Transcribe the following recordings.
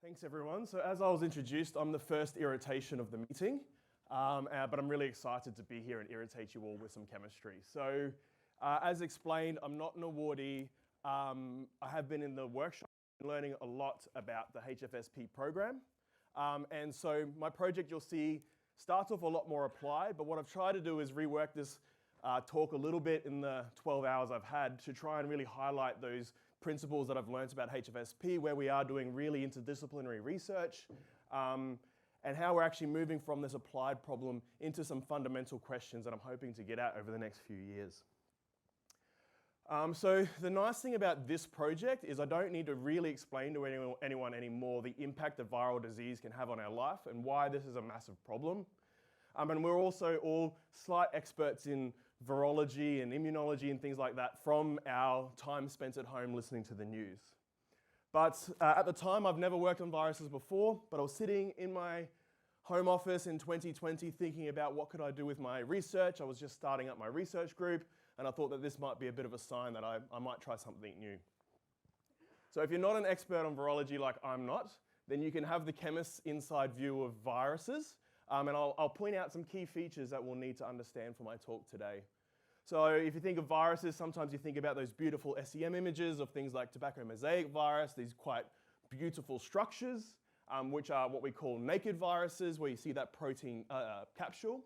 Thanks everyone. So as I was introduced, I'm the first irritation of the meeting, but I'm really excited to be here and irritate you all with some chemistry. So as explained, I'm not an awardee. I have been in the workshop learning a lot about the HFSP program. And so my project, you'll see, starts off a lot more applied, but what I've tried to do is rework this talk a little bit in the 12 hours I've had to try and really highlight those principles that I've learned about HFSP, where we are doing really interdisciplinary research, and how we're actually moving from this applied problem into some fundamental questions that I'm hoping to get at over the next few years. So the nice thing about this project is I don't need to really explain to anyone anymore the impact that viral disease can have on our life and why this is a massive problem. And we're also all slight experts in virology and immunology and things like that from our time spent at home listening to the news. But at the time, I've never worked on viruses before, but I was sitting in my home office in 2020 thinking about what could I do with my research. I was just starting up my research group, and I thought that this might be a bit of a sign that I might try something new. So if you're not an expert on virology like I'm not, then you can have the chemist's inside view of viruses. And I'll point out some key features that we'll need to understand for my talk today. So if you think of viruses, sometimes you think about those beautiful SEM images of things like tobacco mosaic virus, these quite beautiful structures, which are what we call naked viruses, where you see that protein capsule.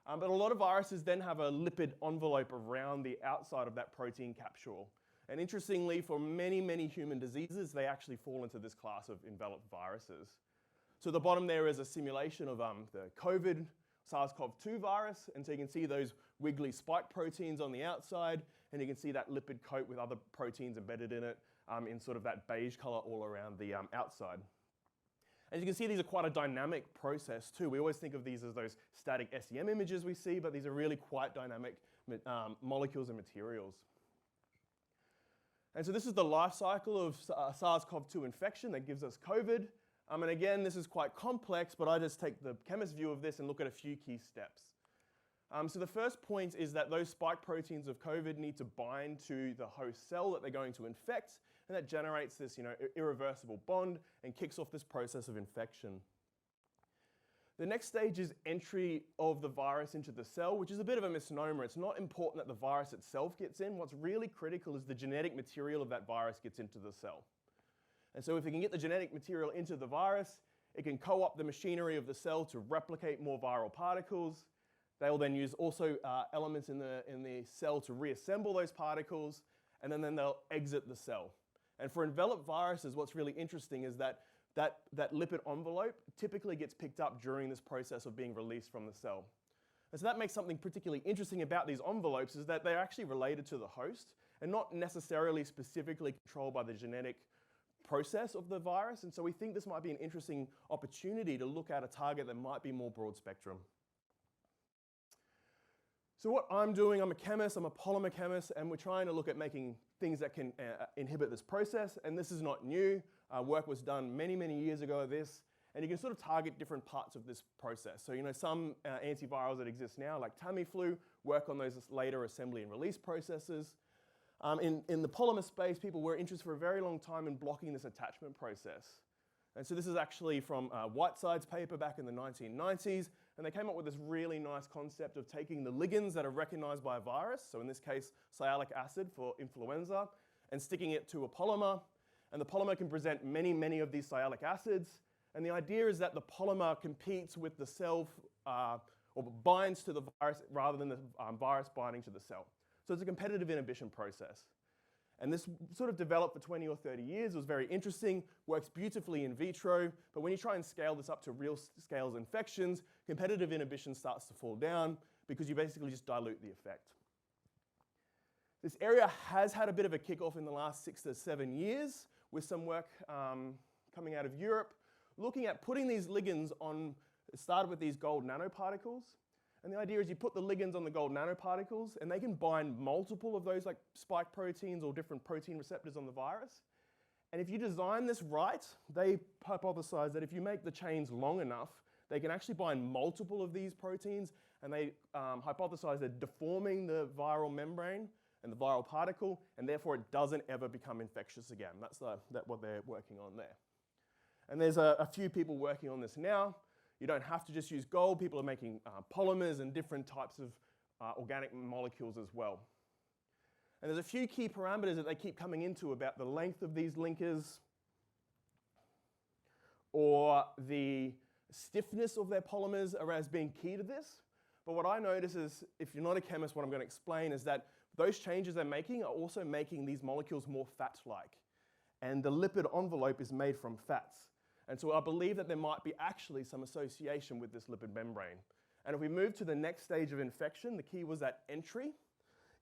But a lot of viruses then have a lipid envelope around the outside of that protein capsule. And interestingly, for many, many human diseases, they actually fall into this class of enveloped viruses. So the bottom there is a simulation of the COVID SARS-CoV-2 virus, and so you can see those wiggly spike proteins on the outside, and you can see that lipid coat with other proteins embedded in it in sort of that beige color all around the outside. As you can see, these are quite a dynamic process too. We always think of these as those static SEM images we see, but these are really quite dynamic molecules and materials. And so this is the life cycle of SARS-CoV-2 infection that gives us COVID. And again, this is quite complex, but I just take the chemist view of this and look at a few key steps. So the first point is that those spike proteins of COVID need to bind to the host cell that they're going to infect, and that generates this irreversible bond and kicks off this process of infection. The next stage is entry of the virus into the cell, which is a bit of a misnomer. It's not important that the virus itself gets in. What's really critical is the genetic material of that virus gets into the cell. And so if we can get the genetic material into the virus, it can co-opt the machinery of the cell to replicate more viral particles. They will then use also elements in the cell to reassemble those particles, and then they'll exit the cell. And for enveloped viruses, what's really interesting is that lipid envelope typically gets picked up during this process of being released from the cell. And so that makes something particularly interesting about these envelopes is that they're actually related to the host and not necessarily specifically controlled by the genetic process of the virus, and so we think this might be an interesting opportunity to look at a target that might be more broad spectrum. So what I'm doing, I'm a chemist, I'm a polymer chemist, and we're trying to look at making things that can inhibit this process, and this is not new. Work was done many, many years ago of this, and you can sort of target different parts of this process. So some antivirals that exist now, like Tamiflu, work on those later assembly and release processes. In the polymer space, people were interested for a very long time in blocking this attachment process. And so this is actually from Whiteside's paper back in the 1990s, and they came up with this really nice concept of taking the ligands that are recognized by a virus, so in this case, sialic acid for influenza, and sticking it to a polymer. And the polymer can present many, many of these sialic acids. And the idea is that the polymer competes with the cell, or binds to the virus rather than the virus binding to the cell. So it's a competitive inhibition process. And this sort of developed for 20 or 30 years. It was very interesting, works beautifully in vitro, but when you try and scale this up to real scales of infections, competitive inhibition starts to fall down because you basically just dilute the effect. This area has had a bit of a kickoff in the last 6 to 7 years with some work coming out of Europe, looking at putting these ligands on, it started with these gold nanoparticles. And the idea is you put the ligands on the gold nanoparticles, and they can bind multiple of those like spike proteins or different protein receptors on the virus. And if you design this right, they hypothesize that if you make the chains long enough, they can actually bind multiple of these proteins, and they hypothesize they're deforming the viral membrane and the viral particle, and therefore it doesn't ever become infectious again. That's what they're working on there. And there's a few people working on this now. You don't have to just use gold. People are making polymers and different types of organic molecules as well. And there's a few key parameters that they keep coming into about the length of these linkers or the stiffness of their polymers are as being key to this. But what I notice is, if you're not a chemist, what I'm going to explain is that those changes they're making are also making these molecules more fat-like. And the lipid envelope is made from fats. And so I believe that there might be actually some association with this lipid membrane. And if we move to the next stage of infection, the key was that entry.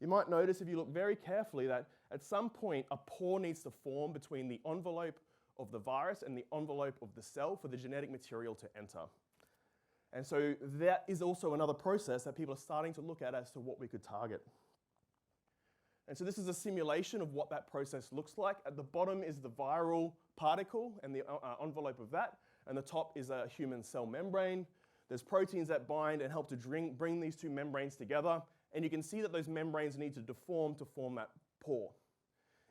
You might notice if you look very carefully that at some point a pore needs to form between the envelope of the virus and the envelope of the cell for the genetic material to enter. And so that is also another process that people are starting to look at as to what we could target. And so this is a simulation of what that process looks like. At the bottom is the viral particle and the envelope of that, and the top is a human cell membrane. There's proteins that bind and help to bring these two membranes together, and you can see that those membranes need to deform to form that pore.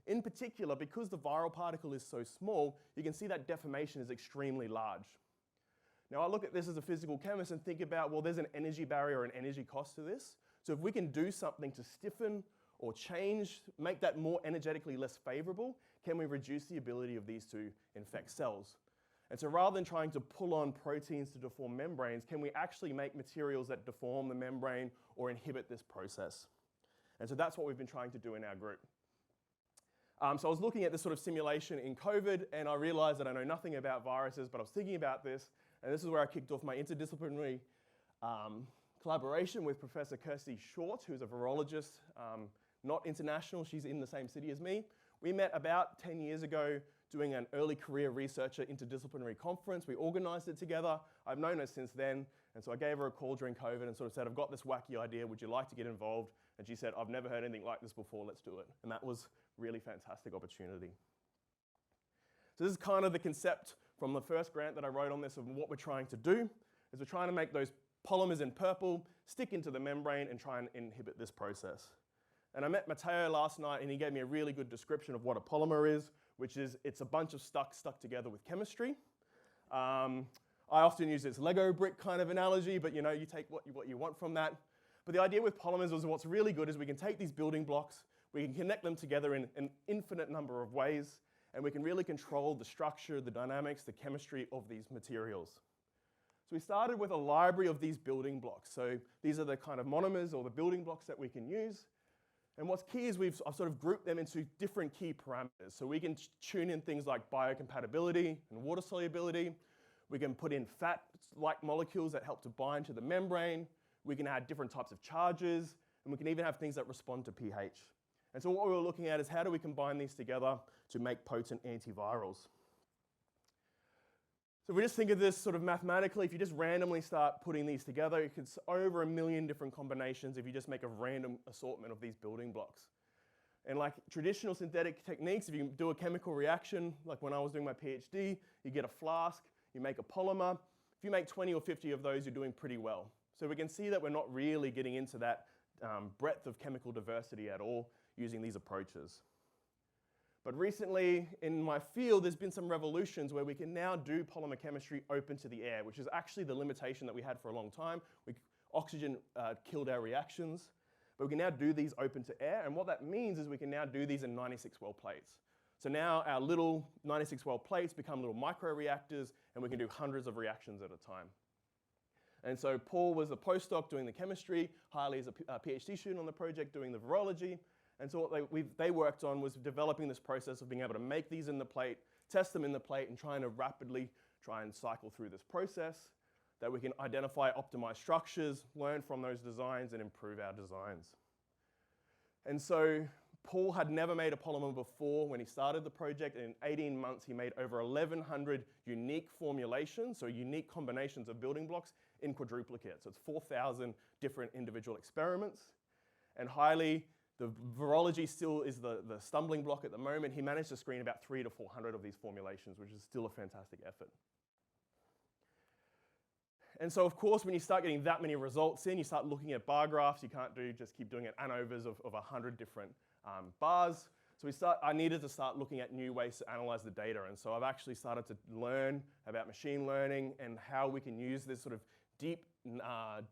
In particular, because the viral particle is so small, you can see that deformation is extremely large. Now I look at this as a physical chemist and think about, well, there's an energy barrier or an energy cost to this. So if we can do something to stiffen or change, make that more energetically less favorable, can we reduce the ability of these to infect cells? And so rather than trying to pull on proteins to deform membranes, can we actually make materials that deform the membrane or inhibit this process? And so that's what we've been trying to do in our group. So I was looking at this sort of simulation in COVID, and I realized that I know nothing about viruses, but I was thinking about this, and this is where I kicked off my interdisciplinary collaboration with Professor Kirsty Short, who's a virologist, not international, she's in the same city as me. We met about 10 years ago doing an early career researcher interdisciplinary conference. We organized it together. I've known her since then, and so I gave her a call during COVID and sort of said, I've got this wacky idea, would you like to get involved? And she said, I've never heard anything like this before, let's do it. And that was a really fantastic opportunity. So this is kind of the concept from the first grant that I wrote on this of what we're trying to do, is we're trying to make those polymers in purple stick into the membrane and try and inhibit this process. And I met Matteo last night, and he gave me a really good description of what a polymer is, which is it's a bunch of stuck together with chemistry. I often use this Lego brick kind of analogy, but you know, you take what you want from that. But the idea with polymers is what's really good is we can take these building blocks, we can connect them together in an infinite number of ways, and we can really control the structure, the dynamics, the chemistry of these materials. So we started with a library of these building blocks. So these are the kind of monomers or the building blocks that we can use. And what's key is I've sort of grouped them into different key parameters. So we can tune in things like biocompatibility and water solubility. We can put in fat-like molecules that help to bind to the membrane. We can add different types of charges, and we can even have things that respond to pH. And so what we were looking at is how do we combine these together to make potent antivirals. So if we just think of this sort of mathematically, if you just randomly start putting these together, you could over 1 million different combinations if you just make a random assortment of these building blocks. And like traditional synthetic techniques, if you do a chemical reaction, like when I was doing my PhD, you get a flask, you make a polymer. If you make 20 or 50 of those, you're doing pretty well. So we can see that we're not really getting into that breadth of chemical diversity at all using these approaches. But recently in my field, there's been some revolutions where we can now do polymer chemistry open to the air, which is actually the limitation that we had for a long time. Oxygen killed our reactions, but we can now do these open to air. And what that means is we can now do these in 96-well plates. So now our little 96-well plates become little microreactors, and we can do hundreds of reactions at a time. And so Paul was a postdoc doing the chemistry, Harley is a PhD student on the project doing the virology. And so what they worked on was developing this process of being able to make these in the plate, test them in the plate, and trying to rapidly try and cycle through this process that we can identify optimized structures, learn from those designs, and improve our designs. And so Paul had never made a polymer before when he started the project, and in 18 months he made over 1,100 unique formulations, so unique combinations of building blocks in quadruplicate. So it's 4,000 different individual experiments. And highly, the virology still is the stumbling block at the moment. He managed to screen about 300 to 400 of these formulations, which is still a fantastic effort. And so, of course, when you start getting that many results in, you start looking at bar graphs. You can't just keep doing it ANOVAs of 100 different bars. So I needed to start looking at new ways to analyze the data. And so I've actually started to learn about machine learning and how we can use this sort of deep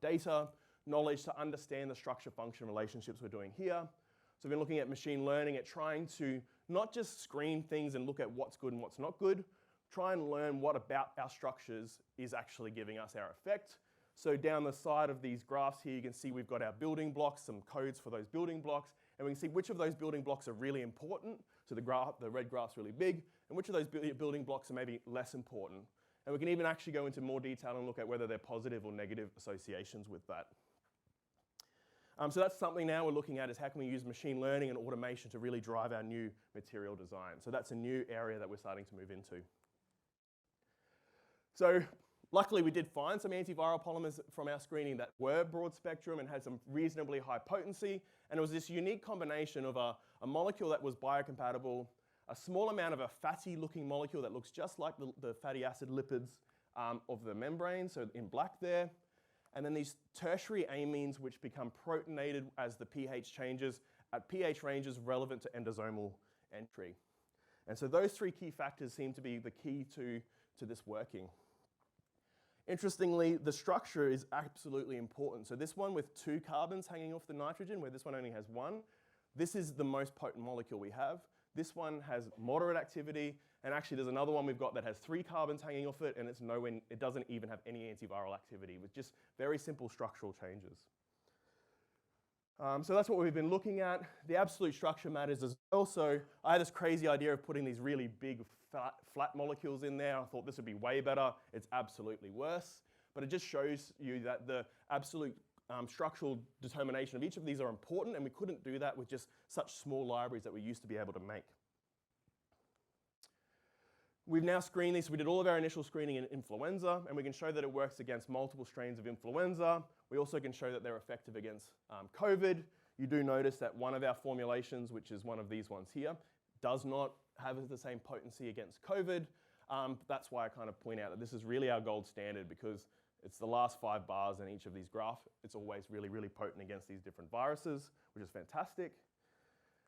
data knowledge to understand the structure-function relationships we're doing here. So we've been looking at machine learning, at trying to not just screen things and look at what's good and what's not good, try and learn what about our structures is actually giving us our effect. So down the side of these graphs here, you can see we've got our building blocks, some codes for those building blocks, and we can see which of those building blocks are really important. So the red graph's really big, and which of those building blocks are maybe less important. And we can even actually go into more detail and look at whether they're positive or negative associations with that. So that's something now we're looking at, is how can we use machine learning and automation to really drive our new material design. So that's a new area that we're starting to move into. So luckily we did find some antiviral polymers from our screening that were broad spectrum and had some reasonably high potency. And it was this unique combination of a molecule that was biocompatible, a small amount of a fatty looking molecule that looks just like the fatty acid lipids of the membrane, so in black there. And then these tertiary amines which become protonated as the pH changes at pH ranges relevant to endosomal entry. And so those three key factors seem to be the key to this working. Interestingly, the structure is absolutely important. So this one with 2 carbons hanging off the nitrogen, where this one only has 1, this is the most potent molecule we have. This one has moderate activity, and actually there's another one we've got that has 3 carbons hanging off it, and it doesn't even have any antiviral activity, with just very simple structural changes. So that's what we've been looking at. The absolute structure matters as well. So I had this crazy idea of putting these really big flat molecules in there. I thought this would be way better. It's absolutely worse. But it just shows you that the absolute structural determination of each of these are important, and we couldn't do that with just such small libraries that we used to be able to make. We've now screened these. We did all of our initial screening in influenza, and we can show that it works against multiple strains of influenza. We also can show that they're effective against COVID. You do notice that one of our formulations, which is one of these ones here, does not have the same potency against COVID. That's why I kind of point out that this is really our gold standard, because it's the last 5 bars in each of these graphs. It's always really, really potent against these different viruses, which is fantastic.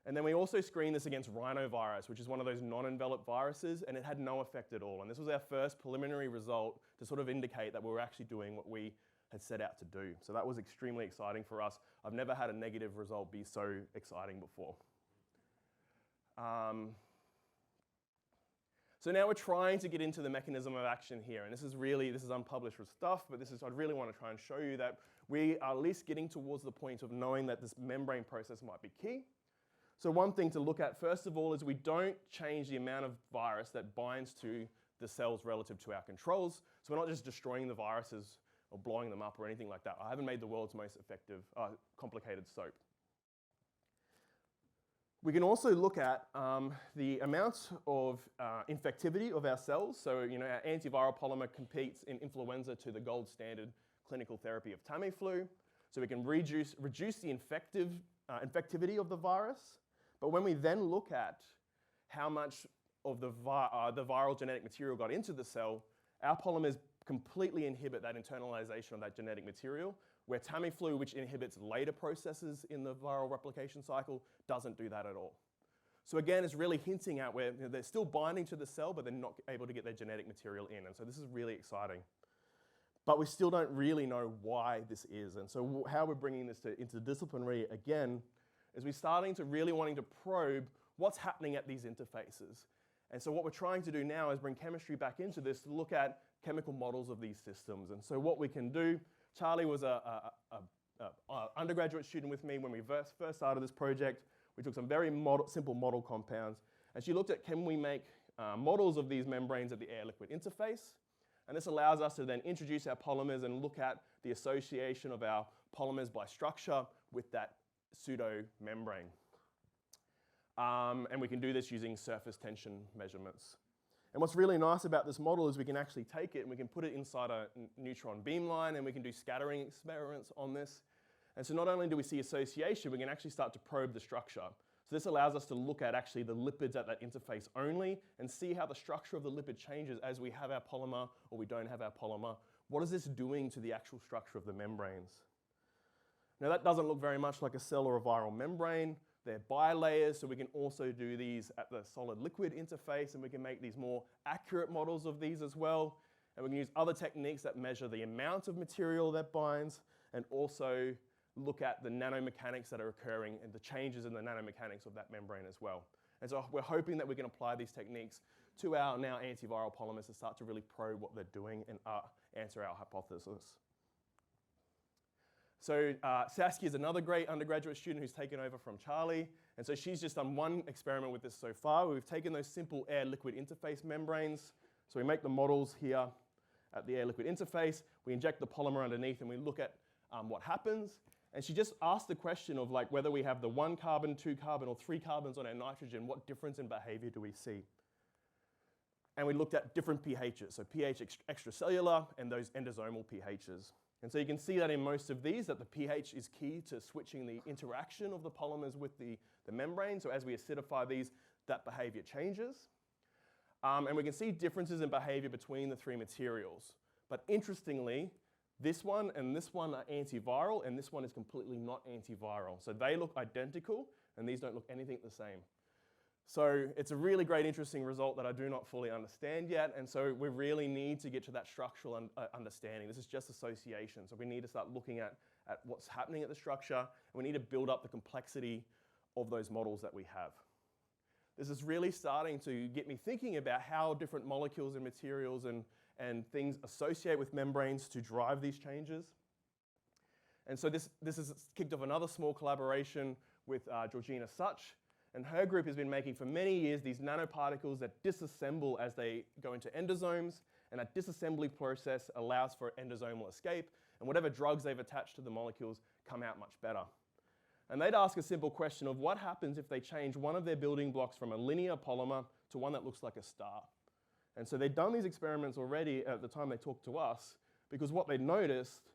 And then we also screened this against Rhinovirus, which is one of those non-enveloped viruses, and it had no effect at all. And this was our first preliminary result to sort of indicate that we were actually doing what we had set out to do. So that was extremely exciting for us. I've never had a negative result be so exciting before. So now we're trying to get into the mechanism of action here. And this is unpublished stuff, but I'd really want to try and show you that we are at least getting towards the point of knowing that this membrane process might be key. So one thing to look at, first of all, is we don't change the amount of virus that binds to the cells relative to our controls. So we're not just destroying the viruses or blowing them up or anything like that. I haven't made the world's most effective, complicated soap. We can also look at the amount of infectivity of our cells. So our antiviral polymer competes in influenza to the gold standard clinical therapy of Tamiflu. So we can reduce the infectivity of the virus. But when we then look at how much of the viral genetic material got into the cell, our polymers completely inhibit that internalization of that genetic material, where Tamiflu, which inhibits later processes in the viral replication cycle, doesn't do that at all. So again, it's really hinting at where they're still binding to the cell, but they're not able to get their genetic material in. And so this is really exciting. But we still don't really know why this is. And so how we're bringing this interdisciplinary again is we're starting to really wanting to probe what's happening at these interfaces. And so what we're trying to do now is bring chemistry back into this to look at chemical models of these systems. And so what we can do, Charlie was an undergraduate student with me when we first started this project. We took some very simple model compounds, and she looked at, can we make models of these membranes at the air-liquid interface? And this allows us to then introduce our polymers and look at the association of our polymers by structure with that pseudo membrane. And we can do this using surface tension measurements. And what's really nice about this model is we can actually take it and we can put it inside a neutron beamline, and we can do scattering experiments on this. And so not only do we see association, we can actually start to probe the structure. So this allows us to look at actually the lipids at that interface only and see how the structure of the lipid changes as we have our polymer or we don't have our polymer. What is this doing to the actual structure of the membranes? Now that doesn't look very much like a cell or a viral membrane. They're bilayers, so we can also do these at the solid-liquid interface, and we can make these more accurate models of these as well. And we can use other techniques that measure the amount of material that binds, and also look at the nanomechanics that are occurring and the changes in the nanomechanics of that membrane as well. And so we're hoping that we can apply these techniques to our now antiviral polymers to start to really probe what they're doing and answer our hypothesis. So Saskia is another great undergraduate student who's taken over from Charlie. And so she's just done one experiment with this so far. We've taken those simple air-liquid interface membranes. So we make the models here at the air-liquid interface. We inject the polymer underneath and we look at what happens. And she just asked the question of like whether we have the 1 carbon, 2 carbon, or 3 carbons on our nitrogen, what difference in behavior do we see? And we looked at different pHs, so pH extracellular and those endosomal pHs. And so you can see that in most of these, that the pH is key to switching the interaction of the polymers with the membrane. So as we acidify these, that behavior changes. And we can see differences in behavior between the 3 materials. But interestingly, this one and this one are antiviral, and this one is completely not antiviral. So they look identical, and these don't look anything the same. So it's a really great, interesting result that I do not fully understand yet, and so we really need to get to that structural understanding. This is just association, so we need to start looking at what's happening at the structure, and we need to build up the complexity of those models that we have. This is really starting to get me thinking about how different molecules and materials and things associate with membranes to drive these changes. And so this has kicked off another small collaboration with Georgina Such. And her group has been making for many years these nanoparticles that disassemble as they go into endosomes, and that disassembly process allows for endosomal escape, and whatever drugs they've attached to the molecules come out much better. And they'd ask a simple question of what happens if they change one of their building blocks from a linear polymer to one that looks like a star. And so they'd done these experiments already at the time they talked to us, because what they noticed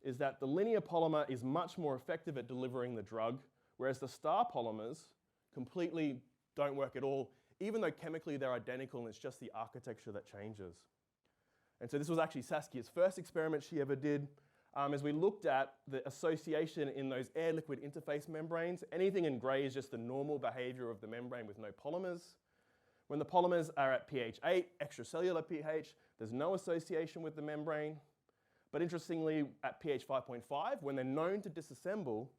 is that the linear polymer is much more effective at delivering the drug, whereas the star polymers completely don't work at all, even though chemically they're identical and it's just the architecture that changes. And so this was actually Saskia's first experiment she ever did. As we looked at the association in those air-liquid interface membranes, anything in gray is just the normal behavior of the membrane with no polymers. When the polymers are at pH 8, extracellular pH, there's no association with the membrane. But interestingly, at pH 5.5, when they're known to disassemble,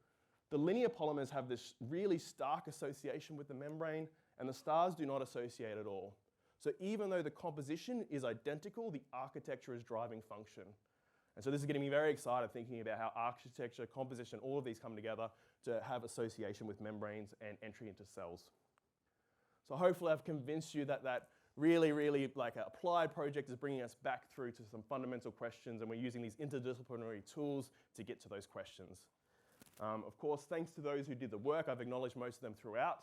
the linear polymers have this really stark association with the membrane, and the stars do not associate at all. So even though the composition is identical, the architecture is driving function. And so this is getting me very excited thinking about how architecture, composition, all of these come together to have association with membranes and entry into cells. So hopefully I've convinced you that that really, really like an applied project is bringing us back through to some fundamental questions, and we're using these interdisciplinary tools to get to those questions. Of course, thanks to those who did the work. I've acknowledged most of them throughout,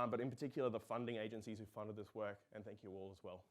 but in particular the funding agencies who funded this work, and thank you all as well.